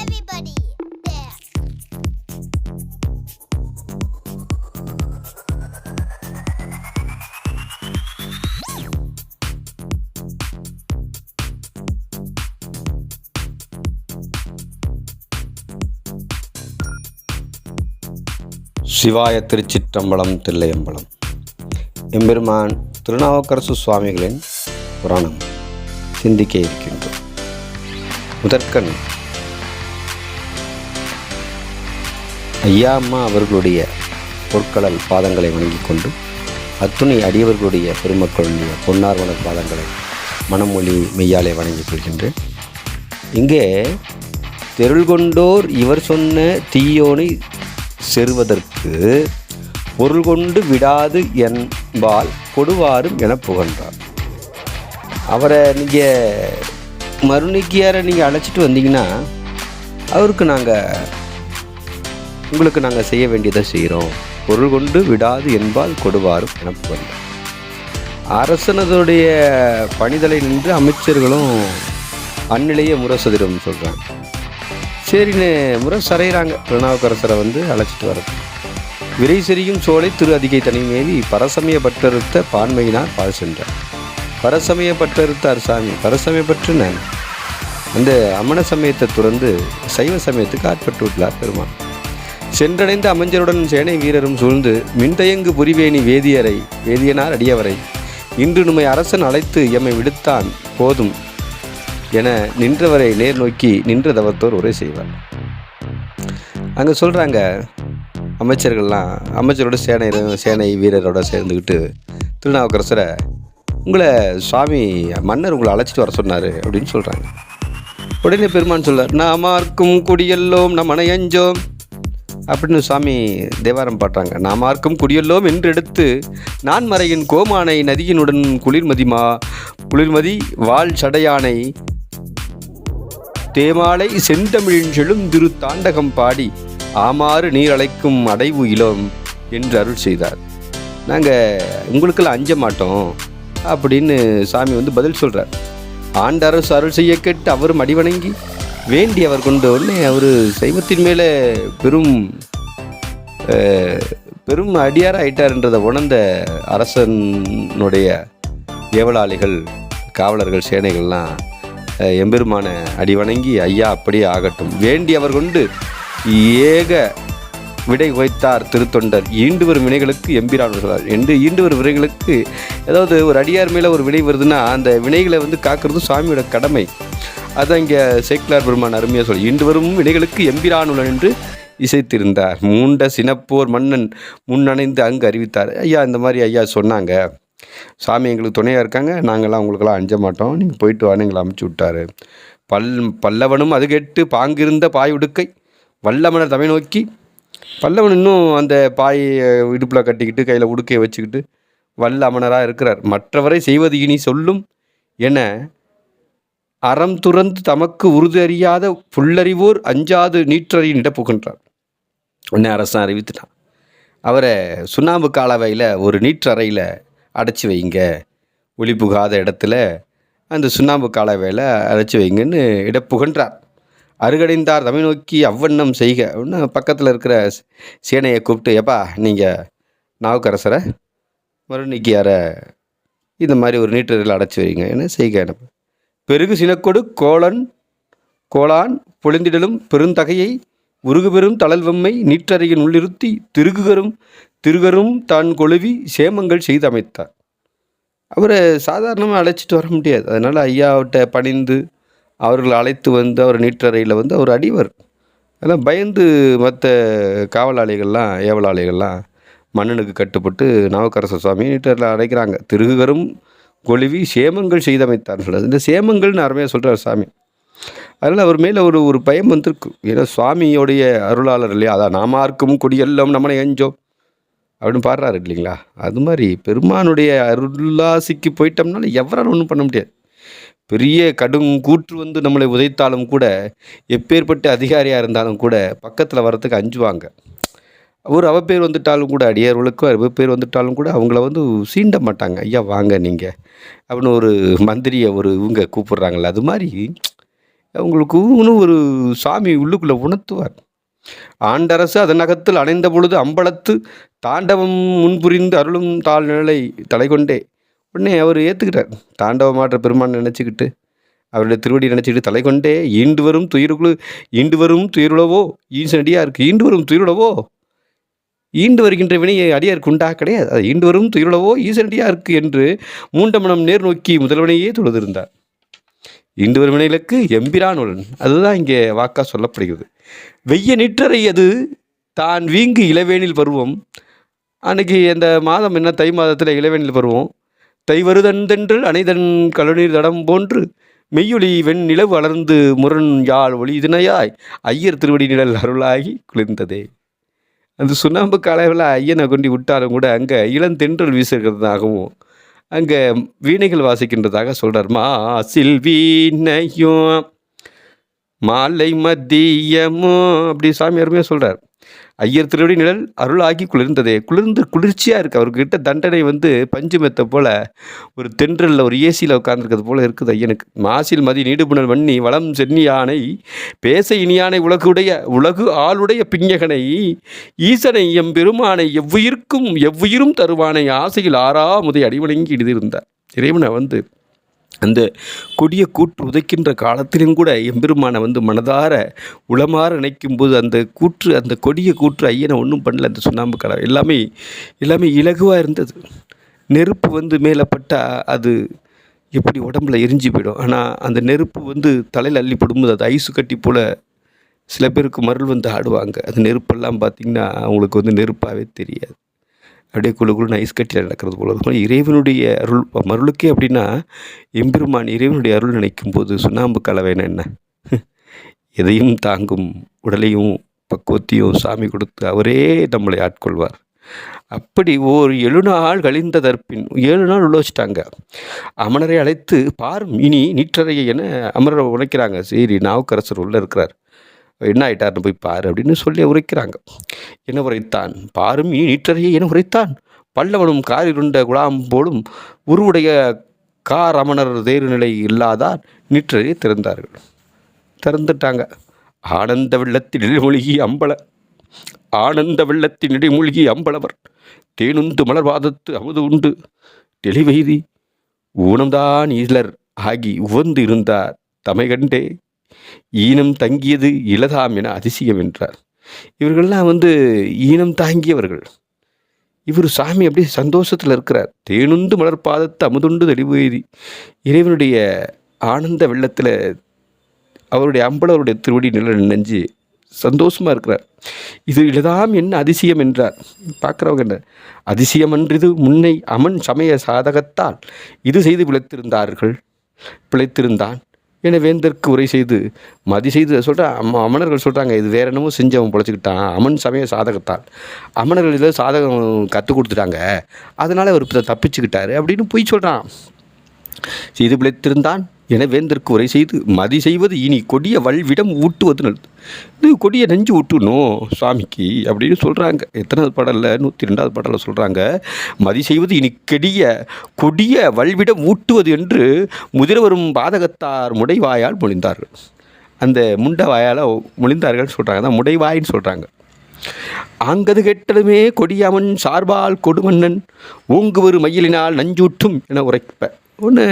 Everybody there. சிவாய திருச்சிற்றம்பலம் தில்லையம்பலம். எம்பெருமான் திருநாவுக்கரசு சுவாமிகளின் புராணம் சிந்திக்க இருக்கின்றோம். முதற்கண் ஐயா அம்மா அவர்களுடைய பொற்கடல் பாதங்களை வணங்கிக் கொண்டு அத்துணை அடியவர்களுடைய பெருமக்களுடைய பொன்னார்வலர் பாதங்களை மனமொழி மெய்யாலே வணங்கிக் கொள்கின்றேன். இங்கே தெருள் கொண்டோர் இவர் சொன்ன தீயோனை செறுவதற்கு பொருள் கொண்டு விடாது என்பால் கொடுவாரும் என புகழ்ந்தார். அவரை நீங்கள் மருணிக்கியாரை நீங்கள் அழைச்சிட்டு வந்தீங்கன்னா அவருக்கு உங்களுக்கு நாங்கள் செய்ய வேண்டியதை செய்கிறோம். பொருள் கொண்டு விடாது என்பால் கொடுவாரும் என புகழ்ந்தார். அரசனதுடைய பணிதலை நின்று அமைச்சர்களும் அந்நிலைய முரசதிரம் சொல்கிறாங்க. சரின்னு முறை சரைகிறாங்க. திருநாவுக்கரசரை அழைச்சிட்டு வரது. விரை செறியும் சோலை திரு அதிகை தனிமேவி பரசமய பற்றறுத்த பான்மையினார் பால் சென்றார். பரசமய பற்றறுத்த அரசாமி பரசமயப்பற்று நான் அந்த அமன சமயத்தை துறந்து சைவ சமயத்துக்கு ஆட்பட்டு விட்டார் பெருமான். சென்றடைந்த அமைச்சருடன் சேனை வீரரும் சூழ்ந்து மின்தயங்கு புரிவேணி வேதியனார் அடியவரை இன்று நம்மை அரசன் அழைத்து எம்மை விடுத்தான் போதும் என நின்றவரை நேர் நோக்கி நின்ற தவத்தோர் உரை செய்வார். அங்கே சொல்கிறாங்க அமைச்சரோட சேனை வீரரோட சேர்ந்துக்கிட்டு திருநாவுக்கரசரை உங்களை சுவாமி மன்னர் உங்களை அழைச்சிட்டு வர சொன்னார் அப்படின்னு சொல்கிறாங்க. உடனே பெருமான் சொல்றார், நாமார்க்கும் குடியெல்லோம் நம் அணையஞ்சோம் அப்படின்னு சுவாமி தேவாரம் பாடுறாங்க. நாமார்க்கும் குடியெல்லோம் என்று எடுத்து நான் மறையின் கோமானை நதியினுடன் குளிர்மதி வாழ் சடையானை தேமாலை செந்தமிழின் செழுந்திரு தாண்டகம் பாடி ஆமாறு நீர் அழைக்கும் அடைவு இளம் என்று அருள் செய்தார். நாங்கள் உங்களுக்கெல்லாம் அஞ்ச மாட்டோம் அப்படின்னு சாமி பதில் சொல்கிறார். ஆண்டரசு அருள் செய்ய கேட்டு அவரும் அடிவணங்கி வேண்டி அவர் கொண்டு உடனே அவர் சைவத்தின் மேலே பெரும் அடியார ஆயிட்டார்ன்றதை உணர்ந்த அரசனுடைய ஏவலாளிகள் காவலர்கள் சேனைகள்லாம் எம்பெருமான அடிவணங்கி ஐயா அப்படியே ஆகட்டும் வேண்டி அவர் கொண்டு ஏக விடை வைத்தார் திருத்தொண்டர் ஈண்டு வரும் வினைகளுக்கு எம்பிரான் சொல்கிறார் என்று ஈண்டு வரும் வினைகளுக்கு ஏதாவது ஒரு அடியார் மேலே ஒரு வினை வருதுன்னா அந்த வினைகளை காக்கிறது சுவாமியோட கடமை. அதான் இங்கே சேக்கிலார் பெருமான் அருமையாக சொல்லி ஈண்டு வரும் வினைகளுக்கு எம்பிரானுடன் என்று இசைத்திருந்தார். மூண்ட சினப்போர் மன்னன் முன்னணைந்து அங்கு அறிவித்தார். ஐயா இந்த மாதிரி ஐயா சொன்னாங்க, சாமி எங்களுக்கு துணையாக இருக்காங்க, நாங்கள்லாம் உங்களுக்கெல்லாம் அஞ்ச மாட்டோம், நீங்கள் போயிட்டு வான்னு எங்களை அமுச்சு விட்டாரு. பல்லவனும் அது கேட்டு பாங்கிருந்த பாய் உடுக்கை வல்லமனர் தமை நோக்கி பல்லவன் இன்னும் அந்த பாய் இடுப்பில் கட்டிக்கிட்டு கையில் உடுக்கையை வச்சுக்கிட்டு வல்ல அமனராக இருக்கிறார். மற்றவரை செய்வது இனி சொல்லும் என அறம் துறந்து தமக்கு உறுதி அறியாத புல்லறிவோர் அஞ்சாது நீற்றறியின் இடப்புகின்றார். உடனே அரசன் அறிவித்துட்டான், அவரை சுண்ணாம்பு காலவையில் ஒரு நீற்றறையில் அடைச்சி வைங்க, ஒளி புகாத இடத்துல அந்த சுண்ணாம்பு காலவையில் அடைச்சி வைங்கன்னு இடப்புகன்றார். அருகடைந்தார் தமை நோக்கி அவ்வண்ணம் செய்க அப்படின்னு பக்கத்தில் இருக்கிற சேனையை கூப்பிட்டு, எப்பா நீங்கள் நாவுக்கரசரை மருணிக்கியாரை இந்த மாதிரி ஒரு நீற்றறையில் அடைச்சி வைங்க என்ன செய்க. பெருகு சினக்கொடு கோளான் பொழிந்திடலும் பெருந்தகையை உருகு பெரும் தளல்வம்மை நீற்றறையின் உள்ளிருத்தி திருகரும் தான் கொழுவி சேமங்கள் செய்து அமைத்தார். அவரை சாதாரணமாக அழைச்சிட்டு வர முடியாது. அதனால் ஐயாவிட்ட பணிந்து அவர்களை அழைத்து அவர் நீற்றறையில் அவர் அடிவர். அதெல்லாம் பயந்து மற்ற காவலாளிகள்லாம் ஏவலாளிகள்லாம் மன்னனுக்கு கட்டுப்பட்டு நாவுக்கரச சுவாமி நீற்றறையில் அடைக்கிறாங்க. திருகரும் கொழுவி சேமங்கள் செய்தமைத்தார்கள். இந்த சேமங்கள்னு அருமையாக சொல்கிறார் சாமி. அதனால் அவர் மேலே ஒரு பயம் வந்திருக்கு. ஏன்னா சுவாமியோடைய அருளாளர் இல்லையா, அதான் நாமார்க்கும் குடியெல்லாம் நம்மனை அஞ்சோம் அப்படின்னு பாடுறாரு இல்லைங்களா. அது மாதிரி பெருமானுடைய அருளாசிக்கு போயிட்டோம்னால எவரால் ஒன்றும் பண்ண முடியாது. பெரிய கடும் கூற்று நம்மளை உதைத்தாலும் கூட, எப்பேற்பட்ட அதிகாரியாக இருந்தாலும் கூட பக்கத்தில் வர்றதுக்கு அஞ்சுவாங்க. ஒரு அவப்பேர் வந்துட்டாலும் கூட அடியார்களுக்கு அவப்பேர் வந்துட்டாலும் கூட அவங்கள வந்து சீண்ட மாட்டாங்க. ஐயா வாங்க நீங்கள் அப்படின்னு ஒரு மந்திரியை ஒரு இவங்க கூப்பிடுறாங்கல்ல, அது மாதிரி அவங்களுக்கு இன்னும் ஒரு சாமி உள்ளுக்குள்ளே உணர்த்துவார். ஆண்டரசு அதன் அகத்தில் அணைந்த பொழுது அம்பலத்து தாண்டவம் முன்புரிந்து அருளும் தாழ் நிலை தலைகொண்டே. உடனே அவர் ஏற்றுக்கிட்டார். தாண்டவமாற்ற பெருமான் நினச்சிக்கிட்டு அவருடைய திருவடி நினச்சிக்கிட்டு தலைகொண்டே ஈண்டு வரும் துயிருளவோ ஈசனடியாருக்கு ஈண்டு வரும் துயிருளவோ ஈண்டு வருகின்ற வினையை அடியாருக்கு உண்டா கிடையாது. அது ஈண்டு வரும் துயிருளவோ ஈசனடியாருக்கு என்று மூண்டமனம் நேர் நோக்கி முதல்வனையே தொழுதிருந்தார். ஈண்டு வரும் வினைகளுக்கு எம்பிரான் உடன், அதுதான் இங்கே வாக்கா சொல்லப்படுகிறது. வெய்ய நிற்றரை அது தான் வீங்கு இளவேனில் பருவம். அன்னைக்கு அந்த மாதம் என்ன, தை மாதத்தில் இளவேனில் பருவம். தை வருதன்றென்று அணைதன் கழுநீர் தடம் போன்று மெய்யொலி வெண் நிலவு வளர்ந்து முரண் யாழ் ஒளி இதனையாய் ஐயர் திருவடி நிழல் அருளாகி குளிர்ந்ததே. அந்த சுண்ணாம்பு காலையில் ஐயனை கொண்டு விட்டாலும் கூட அங்கே இளந்தென்றல் வீசுகிறதாகவும் அங்கே வீணைகள் வாசிக்கின்றதாக சொல்கிறார். மாசில் வீணையும் மாலை மதியமும் அப்படி சாமி அருமையாக சொல்கிறார். ஐயர் திருவடி நிழல் அருளாகி குளிர்ந்ததே. குளிர்ச்சியாக இருக்குது. அவர்கிட்ட தண்டனை வந்து பஞ்சு மெத்த போல் ஒரு தென்றலில் ஒரு ஏசியில் உட்காந்துருக்கிறது போல் இருக்குது ஐயனுக்கு. மாசில் மதி நீடுபுணல் வன்னி வளம் சென்னி யானை பேச இனியானை உலகு ஆளுடைய பிஞகனை ஈசனை எம்பெருமானை எவ்வுயிரும் தருவானை ஆசையில் முதை அடிவணங்கி இடிதிருந்தார். இறைவனை வந்து அந்த கொடிய கூற்று உதைக்கின்ற காலத்திலும் கூட எம்பெருமானை வந்து மனதார உளமாற நினைக்கும் போது அந்த கொடிய கூற்று ஐயனை ஒன்றும் பண்ணல. அந்த சுண்ணாம்பு கலை எல்லாமே இலகுவாக இருந்தது. நெருப்பு வந்து மேலே பட்டால் அது எப்படி உடம்புல எரிஞ்சு போயிடும். ஆனால் அந்த நெருப்பு வந்து தலையில் அள்ளி போடும்போது அது ஐஸு கட்டி போல் சில பேருக்கு மருள் வந்து ஆடுவாங்க. அந்த நெருப்பெல்லாம் பார்த்திங்கன்னா அவங்களுக்கு வந்து நெருப்பாகவே தெரியாது. அப்படியே குழுன்னு ஐஸ் கட்டியில் நடக்கிறது போல இருக்கும். இறைவனுடைய அருள் மருளுக்கே அப்படின்னா எம்பெருமான் இறைவனுடைய அருள் நினைக்கும் போது சுண்ணாம்பு கலவைன்னு என்ன, எதையும் தாங்கும் உடலையும் பக்குவத்தையும் சாமி கொடுத்து அவரே நம்மளை ஆட்கொள்வார். அப்படி 7 நாள் கழிந்த தற்பின் 7 நாள் உள்ள வச்சுட்டாங்க. அமணரை அழைத்து பாரும் இனி நீற்றறையை என அமரரை உழைக்கிறாங்க. சரி, நாவுக்கரசர் உள்ளே இருக்கிறார், என்ன ஆயிட்டார்னு போய் பாரு அப்படின்னு சொல்லி உரைக்கிறாங்க. என உரைத்தான் பாரும் நீற்றறையை என உரைத்தான் பல்லவனும் காரிருண்ட குலாம் போலும் உருவுடைய காரமணர் தேறு நிலை இல்லாதார் நீற்றறையை திறந்துட்டாங்க. ஆனந்த வெள்ளத்தின் இடைமூழ்கி அம்பலவர் தேனுந்து மலர்வாதத்து அமுது உண்டு தெளிவெய்தி ஊனம்தான் ஈழர் ஆகி உவந்து இருந்தார் தமை கண்டே ஈனம் தங்கியது இளதாம் என அதிசயம் என்றார். இவர்கள்லாம் வந்து ஈனம் தாங்கியவர்கள். இவர் சாமி அப்படியே சந்தோஷத்தில் இருக்கிறார். தேனுந்து மலர்பாதத்து அமுதுண்டு தெளிவெய்தி இறைவனுடைய ஆனந்த வெள்ளத்தில் அவருடைய அம்பலவருடைய திருவடி நிழல் நினைஞ்சு சந்தோஷமாக இருக்கிறார். இது இளதாம் என்ன அதிசயம் என்றார். பார்க்குறவங்க என்ன அதிசயம் அன்றிது முன்னை அமன் சமய சாதகத்தால் இது செய்து பிழைத்திருந்தான் என வேந்தற்கு உரை செய்து மதி செய்து அமணர்கள் சொல்கிறாங்க. இது வேற என்னமோ செஞ்சு அவன் பிழைச்சிக்கிட்டான். அமன் சமய சாதகத்தால் அமணர்கள் இதில் சாதகம் கற்றுக் கொடுத்துட்டாங்க, அதனால் அவர் தப்பிச்சுக்கிட்டாரு அப்படின்னு போய் சொல்கிறான். செய்து பிழைத்திருந்தான் என வேந்தற்கு உரை செய்து மதி செய்வது இனி கொடிய வல்விடம் ஊட்டுவது நல்லது. இது கொடிய நெஞ்சு ஊட்டணும் சுவாமிக்கு அப்படின்னு சொல்கிறாங்க. எத்தனாவது பாடலில் 102வது பாடலில் சொல்கிறாங்க. மதி செய்வது இனி கொடிய வல்விடம் ஊட்டுவது என்று முதிரவரும் பாதகத்தார் முடைவாயால் மொழிந்தார்கள். அந்த முண்டை வாயால் மொழிந்தார்கள் சொல்கிறாங்க. அதான் முடைவாயின்னு சொல்கிறாங்க. ஆங்கது கெட்டதுமே கொடியமன் சார்பால் கொடுமன்னன் ஓங்குவரு மயிலினால் நஞ்சூட்டும் என உரைப்ப ஒன்று